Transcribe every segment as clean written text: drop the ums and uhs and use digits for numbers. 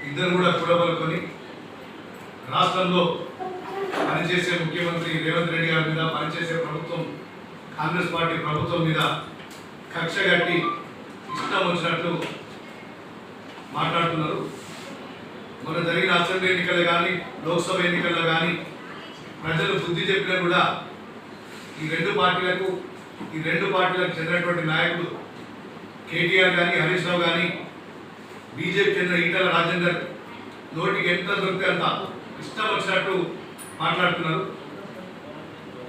ఇద్దరు కూడా కూడబలుకొని రాష్ట్రంలో పనిచేసే ముఖ్యమంత్రి రేవంత్ రెడ్డి గారి మీద, పనిచేసే ప్రభుత్వం కాంగ్రెస్ పార్టీ ప్రభుత్వం మీద కక్ష కట్టి ఇష్టం వచ్చినట్లు మాట్లాడుతున్నారు. మొన్న జరిగిన అసెంబ్లీ ఎన్నికలు కానీ, లోక్సభ ఎన్నికల్లో కానీ ప్రజలు బుద్ధి చెప్పినా కూడా ఈ రెండు పార్టీలకు చెందినటువంటి నాయకులు కేటీఆర్ కానీ, హరీష్ రావు కానీ, బీజేపీ చెందిన ఈటల రాజేందర్ నోటికి ఎంత దొరికితే అంత ఇష్టం వచ్చినట్టు మాట్లాడుతున్నారు.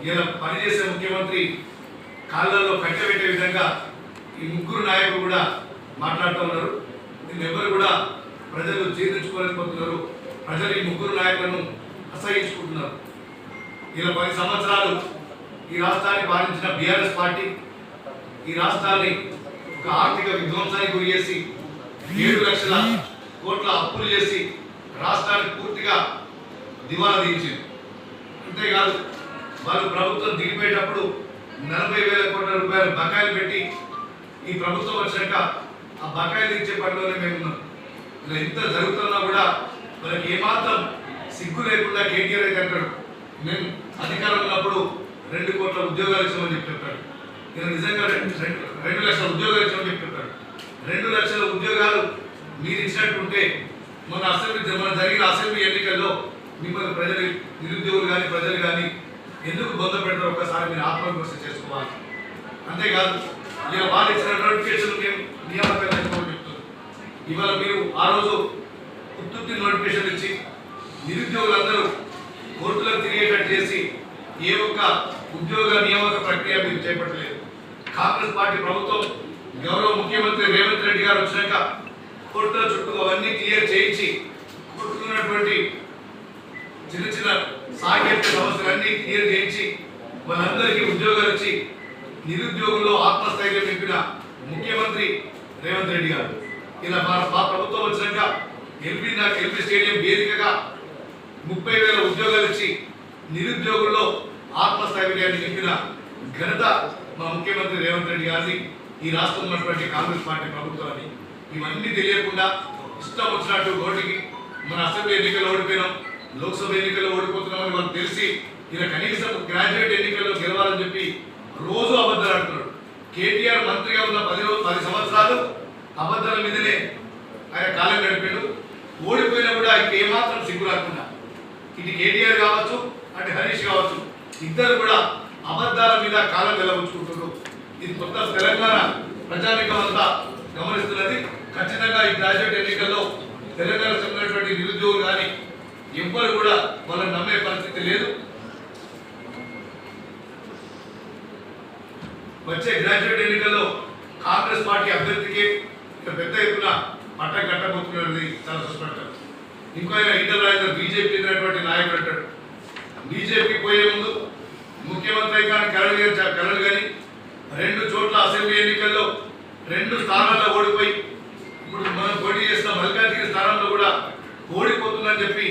ఇలా పనిచేసే ముఖ్యమంత్రి కాళ్ళల్లో కట్టబెట్టే విధంగా ఈ ముగ్గురు నాయకులు కూడా మాట్లాడుతూ ఉన్నారు. దీన్ని ఎవరు కూడా ప్రజలు జీర్ణించుకోలేకపోతున్నారు. ప్రజలు ఈ ముగ్గురు నాయకులను అసహించుకుంటున్నారు. ఇలా 10 సంవత్సరాలు ఈ రాష్ట్రాన్ని పాలించిన బీఆర్ఎస్ పార్టీ ఈ రాష్ట్రాన్ని ఒక ఆర్థిక విధ్వంసానికి గురి చేసి 7 లక్షల కోట్ల అప్పులు చేసి రాష్ట్రాన్ని పూర్తిగా దివాలా తీయించింది. అంతేకాదు, వాళ్ళు ప్రభుత్వం దిగిపోయేటప్పుడు 40,000 కోట్ల రూపాయలు బకాయిలు పెట్టి ఈ ప్రభుత్వం వచ్చాక ఆ బకాయిలు ఇచ్చే పనిలోనే మేము ఉన్నాం. ఇలా ఇంత జరుగుతున్నా కూడా మనకి ఏమాత్రం సిగ్గు లేకుండా కేటీఆర్ అయితే అంటాడు, మేము అధికారం ఉన్నప్పుడు 2 కోట్ల ఉద్యోగాలు ఇచ్చామని చెప్తుంటాడు. నేను నిజంగా 2 లక్షల ఉద్యోగాలు ఇచ్చామని చెప్తుంటాడు. 2 లక్షల ఉద్యోగాలు మీరు ఇచ్చినట్టుంటే మన జరిగిన అసెంబ్లీ ఎన్నికల్లో మిమ్మల్ని ప్రజలు, నిరుద్యోగులు కానీ, ప్రజలు కానీ ఎందుకు బొంద పెడతారు ఒక్కసారి మీరు ఆత్మవిమర్శ చేసుకోవాలి. అంతేకాదు, ఇలా వాళ్ళు ఇచ్చిన నోటిఫికేషన్ నియామకాలు చెప్తున్నారు. ఇవాళ మీరు ఆ రోజు ఉత్తుత్తి నోటిఫికేషన్ ఇచ్చి నిరుద్యోగులందరూ కోర్టులకు తిరిగేటట్టు చేసి ఏ ఒక్క ఉద్యోగ నియామక ప్రక్రియ మీరు చేపట్టలేదు. కాంగ్రెస్ పార్టీ ప్రభుత్వం గౌరవ ముఖ్యమంత్రి రేవంత్ రెడ్డి గారు వచ్చినాక కోర్టుల చుట్టూ అవన్నీ క్లియర్ చేయించి కోర్టులున్నటువంటి చిన్న చిన్న సాంకేతిక సమస్యలన్నీ క్లియర్ చేయించి వాళ్ళందరికీ ఉద్యోగాలు ఇచ్చి నిరుద్యోగుల్లో ఆత్మస్థైర్యం నింపిన ముఖ్యమంత్రి రేవంత్ రెడ్డి గారు. ఇలా మా ప్రభుత్వం వచ్చినాక ఎల్బీ స్టేడియం వేదికగా 30,000 ఉద్యోగాలు ఇచ్చి నిరుద్యోగుల్లో ఆత్మస్థైర్యాన్ని నింపిన ఘనత మా ముఖ్యమంత్రి రేవంత్ రెడ్డి గారిని, ఈ రాష్ట్రంలో ఉన్నటువంటి కాంగ్రెస్ పార్టీ ప్రభుత్వాన్ని. ఇవన్నీ తెలియకుండా ఇష్టం వచ్చినట్టు రోడ్డుకి మన అసెంబ్లీ ఎన్నికల్లో ఓడిపోయినాం, లోక్సభ ఎన్నికల్లో ఓడిపోతున్నామని వాళ్ళు తెలిసి ఇలా కనీసం గ్రాడ్యుయేట్ ఎన్నికల్లో గెలవాలని చెప్పి రోజు అబద్ధాలు ఆడుతున్నాడు. కేటీఆర్ మంత్రిగా ఉన్న 10 సంవత్సరాలు అబద్ధాల మీదనే ఆయన కాలం గడిపాడు. ఓడిపోయినా కూడా ఆయనకి ఏమాత్రం సిగ్గు రాకుండా ఇటు కేటీఆర్ కావచ్చు, అటు హరీష్ కావచ్చు, ఇద్దరు కూడా అబద్ధాల మీద కాలం వెలవచ్చుకుంటున్నారు. ఇది కొత్త తెలంగాణ ప్రజానికం అంతా గమనిస్తున్నది. ఖచ్చితంగా ఈ గ్రాడ్యుయేట్ ఎన్నికల్లో తెలంగాణ చెందినటువంటి నిరుద్యోగులు కానీ ఎవ్వరు కూడా వాళ్ళని నమ్మే పరిస్థితి లేదు. వచ్చే గ్రాడ్యుయేట్ ఎన్నికల్లో కాంగ్రెస్ పార్టీ అభ్యర్థికి పెద్ద ఎత్తున పట్టం కట్టబోతున్నది చాలా సుస్పష్టం. ఇంకో ఆయన ఈటల రాజేందర్ బీజేపీ చెందినటువంటి నాయకుడు అంటాడు, బీజేపీ పోయే ముందు ముఖ్యమంత్రి కానీ కలలు కానీ 2 చోట్ల అసెంబ్లీ ఎన్నికల్లో 2 స్థానాల్లో ఓడిపోయి ఇప్పుడు మనం పోటీ చేసిన మల్కాజ్గిరి స్థానంలో కూడా ఓడిపోతుందని చెప్పి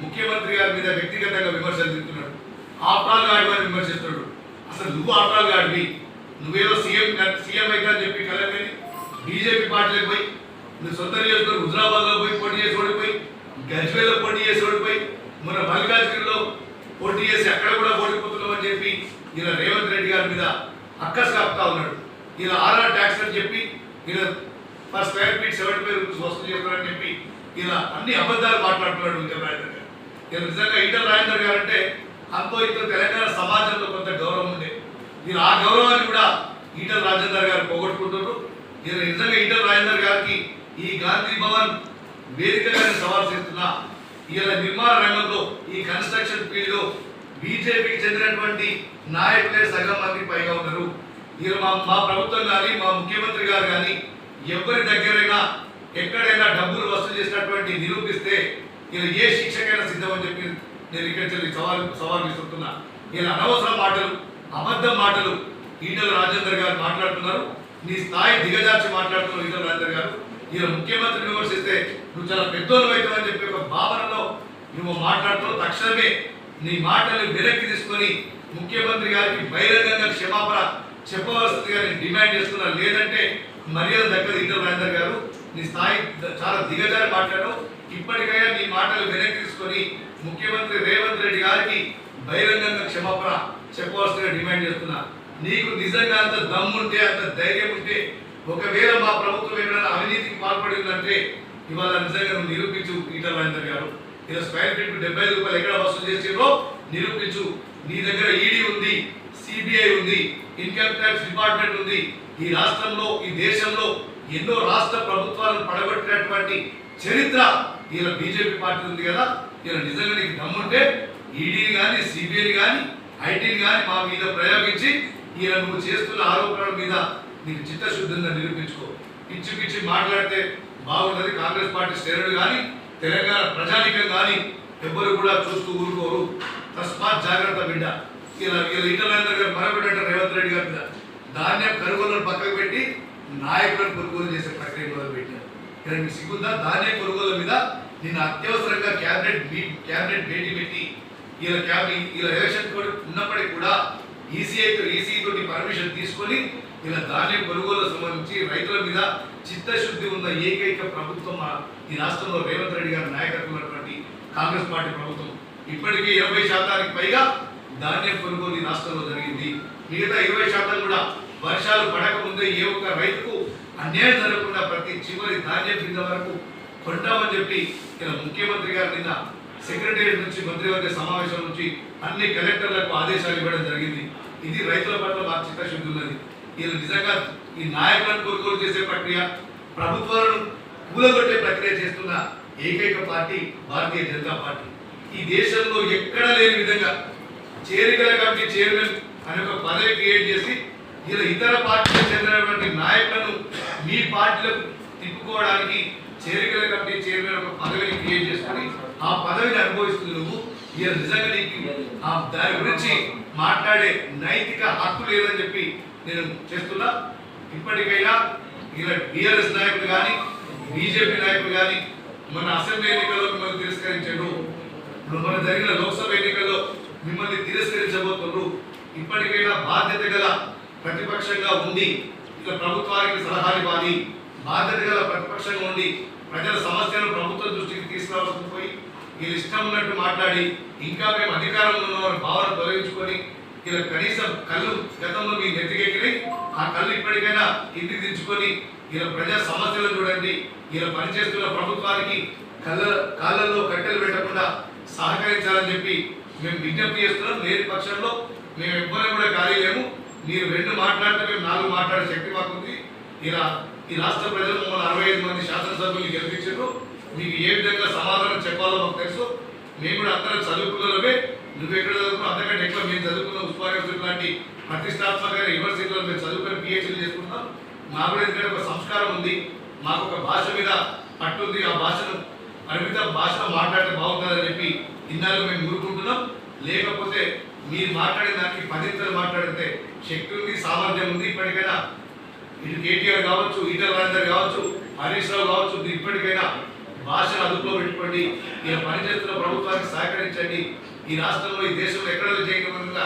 ముఖ్యమంత్రి గారి మీద వ్యక్తిగతంగా విమర్శలు తింటున్నాడు. ఆప్రాల్ గాడి అని విమర్శిస్తున్నాడు. అసలు నువ్వు ఆప్రాల్ గాడివి, నువ్వేదో సీఎం అయితే అని చెప్పి కలగని బీజేపీ పార్టీలకు పోయి, నువ్వు సొంత నియోజకవర్గం హుజరాబాద్లో పోయి పోటీ చేసి ఓడిపోయి, గజ్వేల్లో పోటీ చేసి ఓడిపోయి, మన మల్కాజ్గిరిలో పోటీ చేసి అక్కడ కూడా ఓడిపోతున్నావు అని చెప్పి ఇలా రేవంత్ రెడ్డి గారి మీద అక్కస్ కాపుతా ఉన్నాడు. ఇలా ఆర్ఆర్ ట్యాక్స్ అని చెప్పి ఇలా పర్ స్క్వేర్ ఫీట్ 75 రూపీస్ వసూలు చేస్తున్నారని చెప్పి ఇలా అన్ని అబద్ధాలు మాట్లాడుతున్నాడు ఈటల రాజేందర్ గారు. ఇలా నిజంగా ఈటల రాజేందర్ గారు అంటే అంతో ఇంతో తెలంగాణ సమాజంలో కొంత గౌరవం ఉంది. ఇలా ఆ గౌరవాన్ని కూడా ఈటల రాజేందర్ గారు పోగొట్టుకుంటున్నారు. ఇలా నిజంగా ఈటల రాజేందర్ గారికి ఈ గాంధీ భవన్ వేదికగానే సవాల్ చేస్తున్నా, ఇలా నిర్మాణ రంగంలో ఈ కన్స్ట్రక్షన్ ఫీల్డ్ లో బీజేపీకి చెందినటువంటి నాయకులే సగం మందికి పైగా ఉన్నారు. ఇలా మా ప్రభుత్వం కానీ, మా ముఖ్యమంత్రి గారు కానీ ఎవరి దగ్గరైనా ఎక్కడైనా డబ్బులు వసూలు చేసినటువంటి నిరూపిస్తే ఇలా ఏ శిక్షకైనా సిద్ధమని చెప్పి నేను ఇక్కడ సవాల్ విసురుతున్నా. ఇలా అనవసర మాటలు, అబద్ధం మాటలు ఈటల రాజేందర్ గారు మాట్లాడుతున్నారు. నీ స్థాయి దిగజార్చి మాట్లాడుతున్నారు ఈటల రాజేందర్ గారు. ఇలా ముఖ్యమంత్రిని విమర్శిస్తే నువ్వు చాలా పెద్దోళ్ళు అవుతావని చెప్పి ఒక భావనలో నువ్వు మాట్లాడుతున్నావు. తక్షణమే నీ మాటలు వెనక్కి తీసుకొని ముఖ్యమంత్రి గారికి బహిరంగంగా క్షమాపణ చెప్పవలసిందిగా నేను డిమాండ్ చేస్తున్నా. లేదంటే మర్యాద దక్కదు ఈటల రాజేందర్ గారు. నీ స్థాయి చాలా దిగజారి మాట్లాడావు. ఇప్పటికైనా నీ మాటలు వెనక్కి తీసుకొని ముఖ్యమంత్రి రేవంత్ రెడ్డి గారికి బహిరంగంగా క్షమాపణ చెప్పవలసిన డిమాండ్ చేస్తున్నా. నీకు నిజంగా అంత దమ్ముంటే, అంత ధైర్యం ఉంటే, ఒకవేళ మా ప్రభుత్వం ఏమైనా అవినీతికి పాల్పడిందంటే ఇవాళ నిజంగా నువ్వు నిరూపించు. ఈటల రాజేందర్ గారు ఇలా స్క్వేర్ ఫీట్ 75 రూపాయలు ఎక్కడ వసూలు చేసిందో నిరూపించు. నీ దగ్గర ఈడీ ఉంది, సిబిఐ ఉంది, ఇన్కమ్ ట్యాక్స్ డిపార్ట్మెంట్ ఉంది. ఈ రాష్ట్రంలో, ఈ దేశంలో ఎన్నో రాష్ట్ర ప్రభుత్వాలను పడగొట్టినటువంటి చరిత్ర ఇలా బీజేపీ పార్టీ ఉంది కదా. ఇలా నిజంగా నీకు దమ్ముంటే ఈడీని కానీ, సిబిఐని కానీ, ఐటీని కానీ మా మీద ప్రయోగించి ఇలా నువ్వు చేస్తున్న ఆరోపణల మీద నీకు చిత్తశుద్ధిగా నిరూపించుకో. పిచ్చి పిచ్చి మాట్లాడితే బాగుంటుంది. కాంగ్రెస్ పార్టీ శ్రేణులు కానీ, తెలంగాణ ప్రజానికం కానీ ఎవ్వరు కూడా చూస్తూ ఊరుకోరు. తస్మాత్ జాగ్రత్త బిడ్డ. ఇలా ఈటల రాజేందర్ గారు మరొకటి రేవంత్ రెడ్డి గారి మీద ధాన్యం కొనుగోలను పక్కకు పెట్టి నాయకులను కొనుగోలు చేసే ప్రక్రియ మొదలు పెట్టారు. ఇక్కడ మీకు సిగ్గుందా? ధాన్యం కొనుగోలు మీద నేను అత్యవసరంగా క్యాబినెట్ భేటీ పెట్టి ఇలా ఎలక్షన్ కోడ్ ఉన్నప్పటికీ కూడా ఈసీ తోటి పర్మిషన్ తీసుకొని ఇలా ధాన్యం కొనుగోలు సంబంధించి రైతుల మీద చిత్తశుద్ధి ఉన్న ఏకైక ప్రభుత్వం ఈ రాష్ట్రంలో రేవంత్ రెడ్డి గారి నాయకత్వం ఉన్నటువంటి కాంగ్రెస్ పార్టీ ప్రభుత్వం. ఇప్పటికీ 80% పైగా ధాన్యం కొనుగోలు ఈ రాష్ట్రంలో జరిగింది. మిగతా 20% కూడా వర్షాలు పడక ముందే ఏ ఒక్క రైతుకు అన్యాయం జరగకుండా ప్రతి చివరి ధాన్యం కింద వరకు కొంటామని చెప్పి ఇలా ముఖ్యమంత్రి గారు నిన్న సెక్రటేరియట్ నుంచి, మంత్రివర్గ సమావేశం నుంచి అన్ని కలెక్టర్లకు ఆదేశాలు ఇవ్వడం జరిగింది. ఇది రైతుల పట్ల మా చిత్తశుద్ధి ఉన్నది. ఇలా నిజంగా ఈ నాయకులను కొనుగోలు చేసే ప్రక్రియ, ప్రభుత్వాలను కూలగొట్టే ప్రక్రియ చేస్తున్న ఏకైక పార్టీ భారతీయ జనతా పార్టీ. ఈ దేశంలో ఎక్కడ లేని విధంగా చేరికల కమిటీ చైర్మన్ అనే ఒక పదవి క్రియేట్ చేసి ఇలా ఇతర పార్టీలకు చెందినటువంటి నాయకులను మీ పార్టీలకు తిప్పుకోవడానికి చేరికల కమిటీ చైర్మన్ ఒక పదవిని క్రియేట్ చేసుకొని ఆ పదవిని అనుభవిస్తుంది నువ్వు. ఇలా నిజంగా నీకు దాని గురించి మాట్లాడే నైతిక హక్కు లేదని చెప్పి నేను చేస్తున్నా. ఇప్పటికైనా ఇలా టీఆర్ఎస్ నాయకులు కానీ, బీజేపీ నాయకులు కానీ మన అసెంబ్లీ ఎన్నికల్లో మిమ్మల్ని తిరస్కరించారు. ఇప్పుడు మన జరిగిన లోక్సభ ఎన్నికల్లో మిమ్మల్ని తిరస్కరించబోతున్నారు. ఇప్పటికైనా బాధ్యత గల ప్రతిపక్షంగా ఉండి ఇలా ప్రభుత్వానికి సలహాలు ఇవ్వాలి. బాధ్యత గల ప్రతిపక్షంగా ఉండి ప్రజల సమస్యలను ప్రభుత్వం దృష్టికి తీసుకురావాల్సి పోయి వీళ్ళు ఇష్టం ఉన్నట్టు మాట్లాడి ఇంకా మేము అధికారంలో ఉన్నామని భావన తొలగించుకొని ఇలా కనీసం కళ్ళు గతంలో మీ నెత్తికెక్కి ఆ కళ్ళు ఇప్పటికైనా ఇంటికి దించుకొని ఇలా ప్రజా సమస్యలను చూడండి. ఇలా పనిచేస్తున్న ప్రభుత్వానికి కాళ్ళల్లో కట్టెలు పెట్టకుండా సహకరించాలని చెప్పి మేము విజ్ఞప్తి చేస్తున్నాం. లేని పక్షంలో మేము ఎవ్వరం కూడా ఖాళీ లేము. మీరు 2 మాట్లాడితే మేము 4 మాట్లాడే శక్తి మాకుంది. ఇలా ఈ రాష్ట్ర ప్రజలు మమ్మల్ని 65 మంది శాసనసభ్యులు గెలిపించారు. మీకు ఏ విధంగా సమాధానం చెప్పాలో మాకు తెలుసు. మేము కూడా అందరం చదువుకున్నమే. నువ్వు ఎక్కడ చదువుకున్నావు అంతకంటే ఎక్కువ మేము చదువుకున్న ఉస్మానియా లాంటి ప్రతిష్టాత్మకమైన యూనివర్సిటీలో మేము చదువుకొని పిహెచ్డీ చేసుకుంటాం. మాకు కూడా ఎందుకంటే ఒక సంస్కారం ఉంది, మాకు ఒక భాష మీద పట్టుంది. ఆ భాషను పరిమిత భాషలో మాట్లాడితే బాగుంటుందని చెప్పి ఇన్నాళ్ళు మేము ఊరుకుంటున్నాం. లేకపోతే మీరు మాట్లాడిన దానికి 10 మాట్లాడితే శక్తి ఉంది, సామర్థ్యం ఉంది. ఇప్పటికైనా ఇటు కేటీఆర్ కావచ్చు, ఈటల రాజేందర్ కావచ్చు, హరీష్ రావు కావచ్చు, ఇప్పటికైనా భాషను అదుపులో పెట్టుకోండి. ఇలా పనిచేస్తున్న ప్రభుత్వానికి సహకరించండి. ఈ రాష్ట్రంలో, ఈ దేశంలో ఎక్కడ చేయకుండా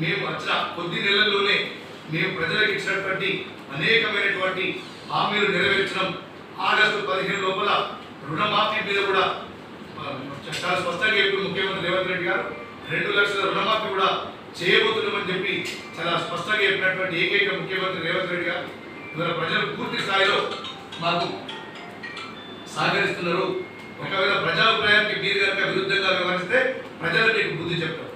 మేము వచ్చిన కొద్ది నెలల్లోనే మేము ప్రజలకు ఇచ్చినటువంటి అనేకమైనటువంటి హామీలు నెరవేర్చడం. ఆగస్టు 15 లోపల రుణమాఫీ మీద కూడా చాలా స్పష్టంగా చెప్పి ముఖ్యమంత్రి రేవంత్ రెడ్డి గారు 2 లక్షల రుణమాఫీ కూడా చేయబోతున్నామని చెప్పి చాలా స్పష్టంగా చెప్పినటువంటి ఏకైక ముఖ్యమంత్రి రేవంత్ రెడ్డి గారు ఇవాళ ప్రజలు పూర్తి స్థాయిలో మాకు సహకరిస్తున్నారు. ఒకవేళ ప్రజాభిప్రాయానికి మీరు కనుక విరుద్ధంగా వ్యవహరిస్తే ప్రజలు మీకు బుద్ధి చెప్తారు.